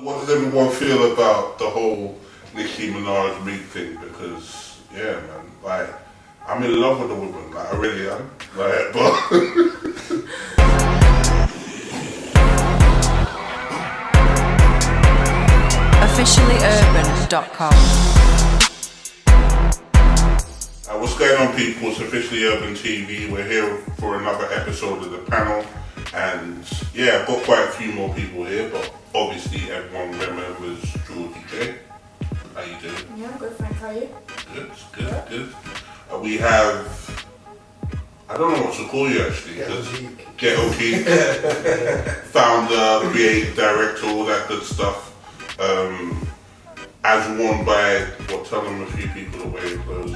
what does everyone feel about the whole Nicki Minaj Meek thing? Because yeah, man, like I'm in love with the woman, like I really am, like, but. Officiallyurban.com. What's going on, people? It's Officially Urban TV. We're here for another episode of the panel, and yeah, I've got quite a few more people here, but obviously everyone remembers Georgie J. How you doing? Yeah, I'm good, thanks. How are you? Good. We have, I don't know what to call you actually. Ghetto Geek. Founder, creative director, all that good stuff. As worn by, tell them a few people the way it goes.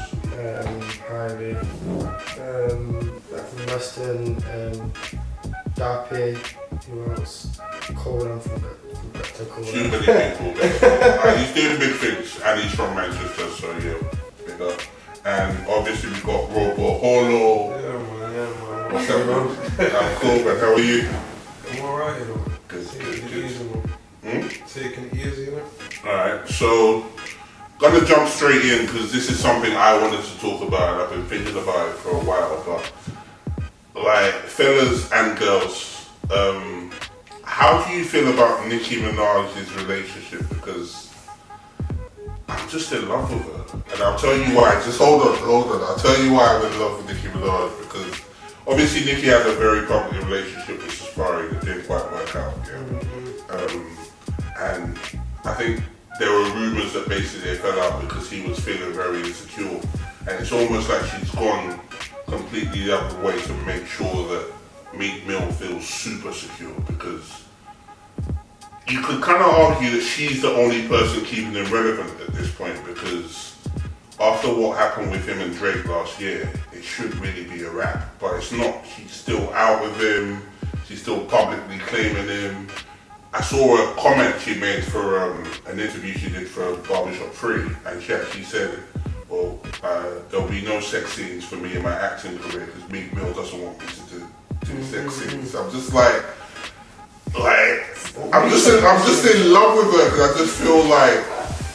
Harvey, back from Western, Dappy, who else? Colin from Ghetto. Too many people. He's doing big things, and he's from Manchester, so yeah, big up. And obviously we've got Robbahollow. Yeah, man. What's up, man? I'm cool, man. How are you? I'm alright, you know. Good. Taking it easy, you know. Alright, so gonna jump straight in because this is something I wanted to talk about and I've been thinking about it for a while, but like fellas and girls, how do you feel about Nicki Minaj's relationship? Because I'm just in love with her, and I'll tell you why. Just hold on. I'll tell you why I'm in love with Nicki Minaj, because obviously Nicki had a very public relationship with Safari that didn't quite work out. And I think there were rumours that basically they fell out because he was feeling very insecure, and it's almost like she's gone completely the other way to make sure that Meek Mill feels super secure, because you could kind of argue that she's the only person keeping him relevant at this point, because after what happened with him and Drake last year, it should really be a wrap, but it's not. She's still out with him, she's still publicly claiming him. I saw a comment she made for an interview she did for Barbershop 3, and she actually said, well, there'll be no sex scenes for me in my acting career because Meek Mill doesn't want me to do sex scenes. I'm just I'm just in love with her, because I just feel like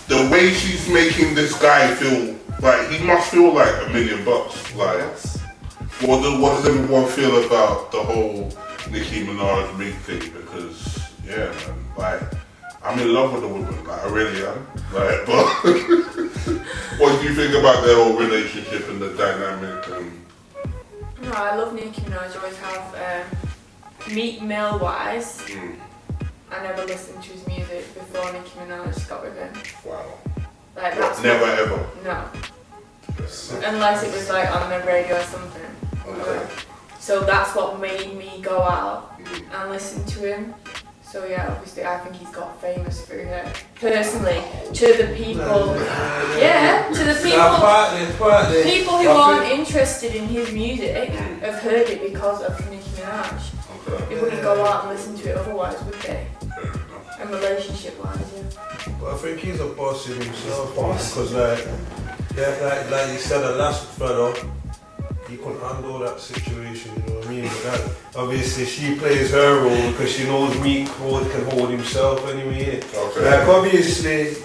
the way she's making this guy feel like he must feel like $1 million. Like, what does everyone feel about the whole Nicki Minaj Meek thing? Because yeah, man, like I'm in love with the woman, like I really am. Like, but what do you think about their whole relationship and the dynamic? No, I love Nicki Minaj. I always have. Meek Mill wise, I never listened to his music before Nicki Minaj got with him. Wow. Like that's never ever. No. Unless it was like on the radio or something. Okay. So that's what made me go out and listen to him. So yeah, obviously I think he's got famous through her. Personally, to the people, people who aren't interested in his music have heard it because of Nicki Minaj. Okay. They wouldn't go out and listen to it otherwise, would they? And relationship-wise, yeah. But I think he's a boss in himself, because like you said, the last fella, he couldn't handle that situation, you know what I mean? But that, obviously she plays her role because she knows Meek can hold himself anyway. Okay. Like obviously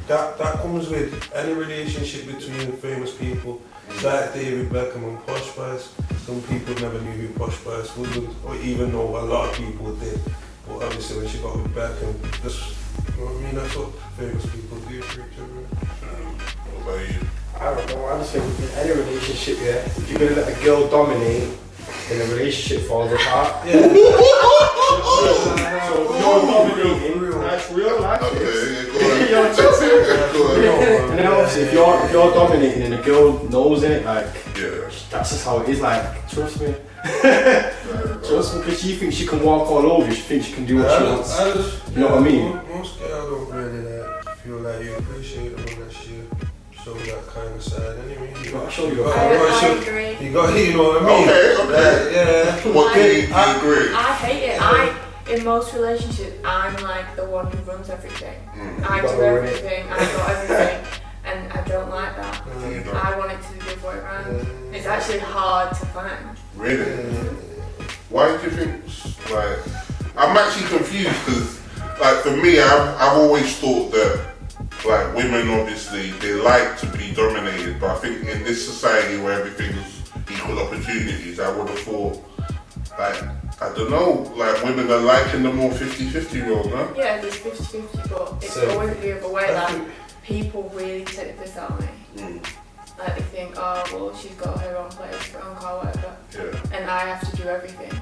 that comes with any relationship between famous people. It's like David Beckham and Posh Spice. Some people never knew who Posh Spice was, or even though a lot of people did. But obviously when she got with Beckham, you know what I mean? That's what famous people do for each other. What about you? I don't know, I just think in any relationship, if you're going to let a girl dominate, then a relationship falls apart. Yeah. So you're dominating, that's real life. Okay, And then obviously if you're dominating and a girl knows it, like, that's just how it is, like, trust me. Trust me, because she thinks she can walk all over you, she thinks she can do what she wants. You know what I mean? Most girls don't really feel like you appreciate them unless you show that kind of side anyway. You gotta show your I agree. You got, you know what I mean? Okay. What do you agree? I hate it. In most relationships, I'm like the one who runs everything. I do everything, I got everything, and I don't like that. I want it to be the other way around. It's actually hard to find. Really? Why do you think, like, I'm actually confused because like for me, I've always thought that like women obviously they like to be dominated, but I think in this society where everything's equal opportunities, I would have thought like I don't know, like women are liking the more 50-50 role, no? Yeah, there's 50-50, but it's always the other way. Like people really take this out of me. Like they think, oh well, she's got her own place, her own car, whatever, and I have to do everything.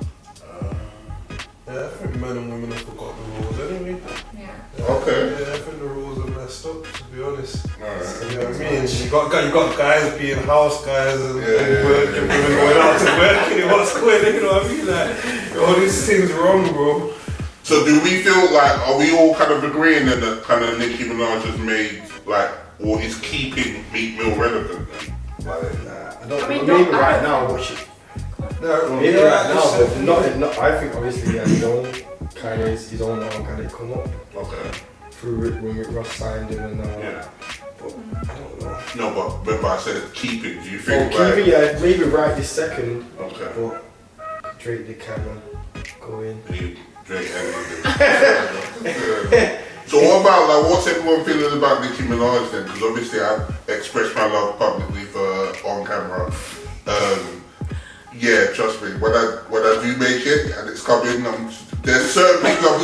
Yeah, I think men and women have forgot the rules anyway. Yeah. Okay. Yeah, I think the rules are messed up, to be honest. Alright. You know what I mean? You got guys being house guys and working, women going out to work, and what's going on, you know what I mean? Like, all these things wrong, bro. So do we feel like, are we all kind of agreeing that kind of Nicki Minaj has made like, or is keeping Meek Mill relevant then? Like, I don't know. Maybe right now, but maybe right now, but not. I think obviously his own kind of his own organic come up. Okay. Through it when Ross signed him and all. Yeah. But I don't know. No, but remember I said keeping. Do you think keeping, yeah, maybe right this second. Okay. But Drake did kind of go in. Drake ended it. So what about like what's everyone feeling about Nicki Minaj then? Because obviously I've expressed my love publicly for her on camera. Yeah, trust me. When I do make it and it's coming, there's certain things I'm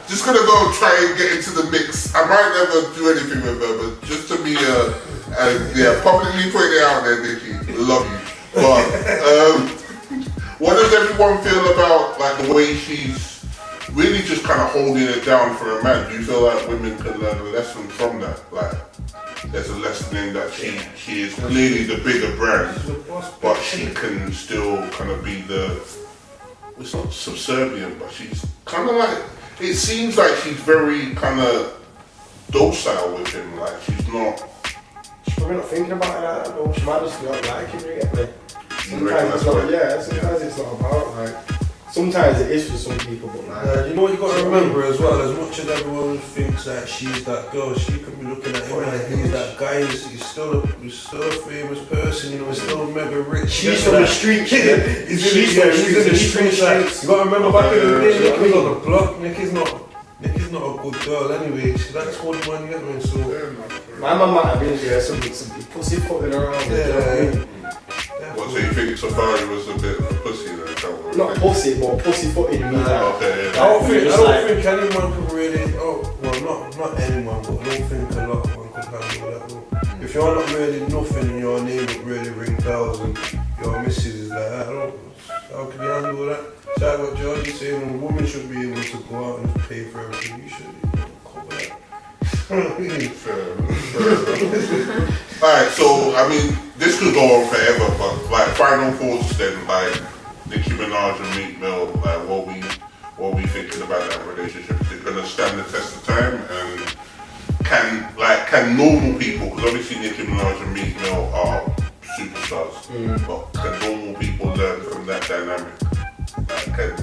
just gonna go and try and get into the mix. I might never do anything with her, but just to be publicly putting it out there, Nicki, love you. But what does everyone feel about like the way she's really just kind of holding it down for a man? Do you feel like women can learn a lesson from that? Like, there's a lesson in that she is clearly the bigger brand, but she can still kind of be it's not subservient, but she's kind of like, it seems like she's very kind of docile with him, like she's probably not thinking about it like that though, she might just not like him, you get me? Sometimes it's not about like, sometimes it is for some people, but like... you know what you got to remember as well, as much as everyone thinks that she's that girl, she could be looking at him like he's that guy, he's still a famous person, you know, he's still mega rich. She's from the streets, he's in the streets. You got to remember back in the day, Nicki was on the block, Nicki's not a good girl anyway, she likes holding money, you know what I mean, so... My mum might have been there, some pussy footing around, you know what I mean? What, so you think Safari was a bit of a pussy then? Not pussy, but pussyfooting me. Okay, yeah. I don't think anyone could really, not anyone, but I don't think a lot of one could handle that though. If you're not really nothing and your name don't really ring bells and your missus is like that, how can you handle that? It's like what Georgie saying, a woman should be able to go out and pay for everything, you should cover that. Alright, so I mean, this could go on forever, but like final thoughts then, like Nicki Minaj and Meek Mill, like what we thinking about that relationship? Is it gonna stand the test of time? And can normal people, because obviously Nicki Minaj and Meek Mill are superstars, but can normal people learn from that dynamic? Like,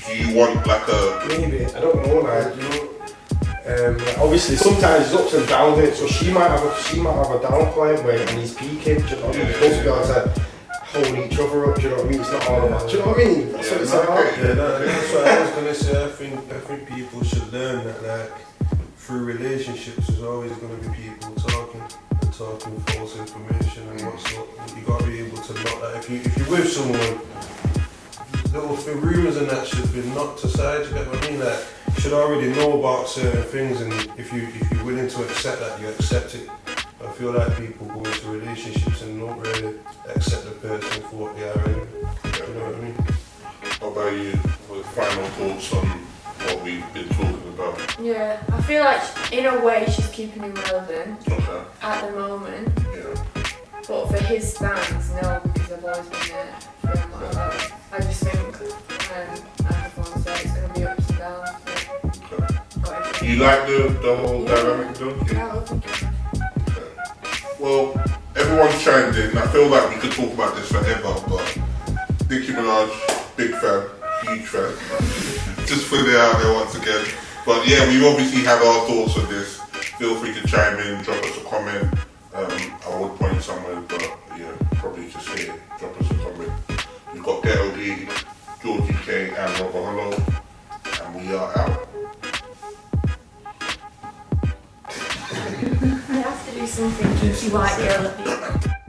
do you want like a maybe, I don't know, like, you know. Obviously, sometimes it's ups and downs in it, so she might have a down point when he's peaking. Do you know what I mean? You're supposed to be able to hold each other up. Do you know what I mean? It's not all about. Do you know what I mean? That's what it's about. That's what I was gonna say. I think people should learn that like through relationships, there's always gonna be people talking false information and what's up. You gotta be able to knock that. If you're with someone, little rumours and that should be knocked aside. You get what I mean? Like, you should already know about certain things, and if you're willing to accept that, you accept it. I feel like people go into relationships and don't really accept the person for what they are anyway. You know what I mean? What about you? With final thoughts on what we've been talking about? Yeah, I feel like in a way she's keeping him relevant at the moment. Yeah. But for his stance, no, because I've always been there for him like that. I just think, like everyone said, it's going to be ups and downs. So you like the whole dynamic though? Yeah, I love it. Okay. Well, everyone's chimed in. I feel like we could talk about this forever, but Nicki Minaj, big fan, huge fan. Just putting it out there once again. But yeah, we've obviously had our thoughts on this. Feel free to chime in, drop us a comment. I would point somewhere, but yeah, probably just here, drop us a comment. We've got Ghetto, Geek, Georgie K and Robbahollow, and we are out. I have to do something geeky white girl at the